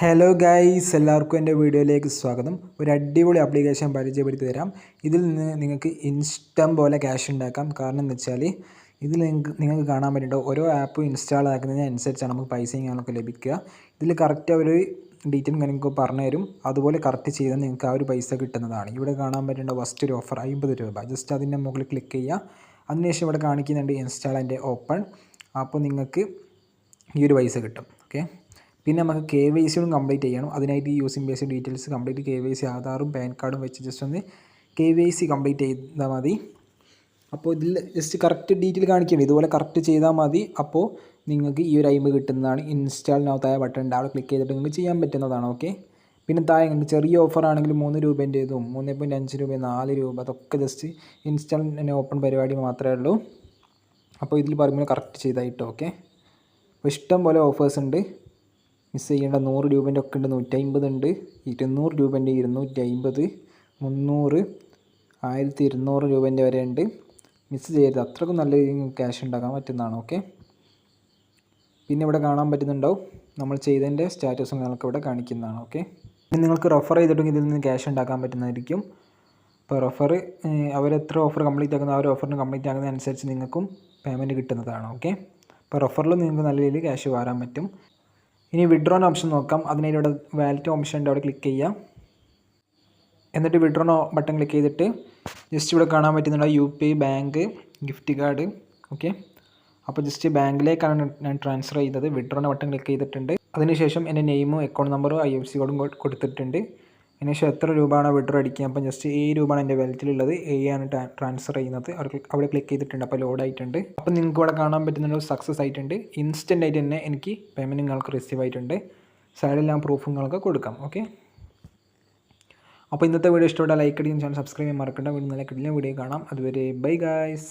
Hello guys, എല്ലാവർക്കും എൻ്റെ വീഡിയോയിലേക്ക് സ്വാഗതം. ഒരു അടിപൊളി ആപ്ലിക്കേഷൻ പരിചയപ്പെടുത്തി തരാം. ഇതിൽ നിന്ന് നിങ്ങൾക്ക് ഇഷ്ടം പോലെ ക്യാഷ് ഉണ്ടാക്കാം. കാരണം എന്ന് വെച്ചാൽ ഇതിൽ നിങ്ങൾക്ക് കാണാൻ പറ്റുന്നുണ്ടോ, ഓരോ ആപ്പ് ഇൻസ്റ്റാൾ ആക്കുന്നതിനനുസരിച്ചാണ് നമുക്ക് പൈസയും കാര്യങ്ങളൊക്കെ ലഭിക്കുക. ഇതിൽ കറക്റ്റ് അവർ ഡീറ്റെയിൽ നിങ്ങൾക്ക് പറഞ്ഞു തരും. അതുപോലെ കറക്റ്റ് ചെയ്താൽ നിങ്ങൾക്ക് ആ ഒരു പൈസ കിട്ടുന്നതാണ്. ഇവിടെ കാണാൻ പറ്റുന്ന ഫസ്റ്റ് ഒരു ഓഫർ 50 രൂപ. ജസ്റ്റ് അതിൻ്റെ മുകളിൽ ക്ലിക്ക് ചെയ്യുക. അതിനുശേഷം ഇവിടെ കാണിക്കുന്നുണ്ട് ഇൻസ്റ്റാൾ ആൻഡ് ഓപ്പൺ. അപ്പോൾ നിങ്ങൾക്ക് ഈ ഒരു പൈസ കിട്ടും. ഓക്കെ, പിന്നെ നമുക്ക് KYC കംപ്ലീറ്റ് ചെയ്യണം. അതിനായിട്ട് using base details complete KYC ആധാറും പാൻ കാർഡും വെച്ച് ജസ്റ്റ് ഒന്ന് KYC കംപ്ലീറ്റ് ചെയ്താൽ മതി. അപ്പോൾ ഇതിൽ ജസ്റ്റ് കറക്റ്റ് ഡീറ്റെയിൽ കാണിക്കണം. ഇതുപോലെ കറക്റ്റ് ചെയ്താൽ മതി. അപ്പോൾ നിങ്ങൾക്ക് ഈ ഒരു അയിമ്പ് കിട്ടുന്നതാണ്. ഇൻസ്റ്റാൾ നൗ താഴെ ബട്ടൺ ഉണ്ട്, അവിടെ ക്ലിക്ക് ചെയ്തിട്ട് നിങ്ങൾക്ക് ചെയ്യാൻ പറ്റുന്നതാണ്. ഓക്കെ, പിന്നെ താഴെ നിങ്ങൾക്ക് ചെറിയ ഓഫർ ആണെങ്കിൽ 3 രൂപേൻ്റെതും 3.5 രൂപ 4 രൂപ അതൊക്കെ ജസ്റ്റ് ഇൻസ്റ്റാൾ ഓപ്പൺ പരിപാടി മാത്രമേ ഉള്ളൂ. അപ്പോൾ ഇതിൽ പറയുമ്പോൾ കറക്റ്റ് ചെയ്തായിട്ടോ. ഓക്കെ, അപ്പോൾ ഇഷ്ടം പോലെ ഓഫേഴ്സ് ഉണ്ട്. മിസ് ചെയ്യേണ്ട 100 രൂപേൻ്റെ ഒക്കെ ഉണ്ട്, 150 ഉണ്ട്, 200 രൂപേൻ്റെ 250, 300, 1200 രൂപേൻ്റെ വരെ ഉണ്ട്. മിസ് ചെയ്യരുത്, അത്രയ്ക്കും നല്ല രീതിയിൽ ക്യാഷ് ഉണ്ടാക്കാൻ പറ്റുന്നതാണ്. ഓക്കെ, പിന്നെ ഇവിടെ കാണാൻ പറ്റുന്നുണ്ടാവും നമ്മൾ ചെയ്തതിൻ്റെ സ്റ്റാറ്റസും നിങ്ങൾക്ക് ഇവിടെ കാണിക്കുന്നതാണ്. ഓക്കെ, പിന്നെ നിങ്ങൾക്ക് റെഫർ ചെയ്തിട്ടുണ്ടെങ്കിൽ ഇതിൽ നിന്ന് ക്യാഷ് ഉണ്ടാക്കാൻ പറ്റുന്നതായിരിക്കും. ഇപ്പോൾ റെഫർ അവരെത്ര ഓഫർ കംപ്ലീറ്റ് ആക്കുന്ന ആ ഒരു ഓഫറിന് കംപ്ലീറ്റ് ആകുന്നതനുസരിച്ച് നിങ്ങൾക്കും പേയ്മെൻറ്റ് കിട്ടുന്നതാണ്. ഓക്കെ, അപ്പോൾ റെഫറിൽ നിങ്ങൾക്ക് നല്ല രീതിയിൽ ക്യാഷ് വാരാൻ പറ്റും. ഇനി വിഡ്രോൻ ഓപ്ഷൻ നോക്കാം. അതിനായിട്ട് ഇവിടെ വാലറ്റ് ഓപ്ഷൻ ഉണ്ട്, അവിടെ ക്ലിക്ക് ചെയ്യാം. എന്നിട്ട് വിഡ്രോൺ ബട്ടൺ ക്ലിക്ക് ചെയ്തിട്ട് ജസ്റ്റ് ഇവിടെ കാണാൻ പറ്റുന്നുണ്ട് UPI, bank, gift card. Okay, അപ്പോൾ ജസ്റ്റ് ബാങ്കിലേക്കാണ് ഞാൻ ട്രാൻസ്ഫർ ചെയ്തത്. വിഡ്രോൺ ബട്ടൺ ക്ലിക്ക് ചെയ്തിട്ടുണ്ട്. അതിനുശേഷം എൻ്റെ നെയിമും അക്കൗണ്ട് നമ്പറും IFSC കോഡും കൊടുത്തിട്ടുണ്ട്. അതിനുശേഷം എത്ര രൂപയാണ് വിഡ്രോ അടിക്കുക. അപ്പം ജസ്റ്റ് 7 രൂപയാണ് എൻ്റെ വാലറ്റിലുള്ളത്. ആണ് ട്രാൻസ്ഫർ ചെയ്യുന്നത്. അവിടെ ക്ലിക്ക് ചെയ്തിട്ടുണ്ട്. അപ്പോൾ ലോഡ് ആയിട്ടുണ്ട്. അപ്പോൾ നിങ്ങൾക്ക് ഇവിടെ കാണാൻ പറ്റുന്ന സക്സസ് ആയിട്ടുണ്ട്. ഇൻസ്റ്റൻ്റ് ആയിട്ട് തന്നെ എനിക്ക് പേയ്മെൻറ്റ് നിങ്ങൾക്ക് റിസീവ് ആയിട്ടുണ്ട്. സൈഡിൽ ഞാൻ പ്രൂഫും നിങ്ങൾക്ക് കൊടുക്കാം. ഓക്കെ, അപ്പോൾ ഇന്നത്തെ വീഡിയോ ഇഷ്ടപ്പെട്ടാൽ ലൈക്ക് അടിക്കും, ചാനൽ സബ്സ്ക്രൈബ് ചെയ്യാൻ മറക്കണ്ട. വീഡിയോ നല്ല കിട്ടില്ല വീഡിയോ കാണാം. അതുവരെ ബൈ ഗായ്സ്.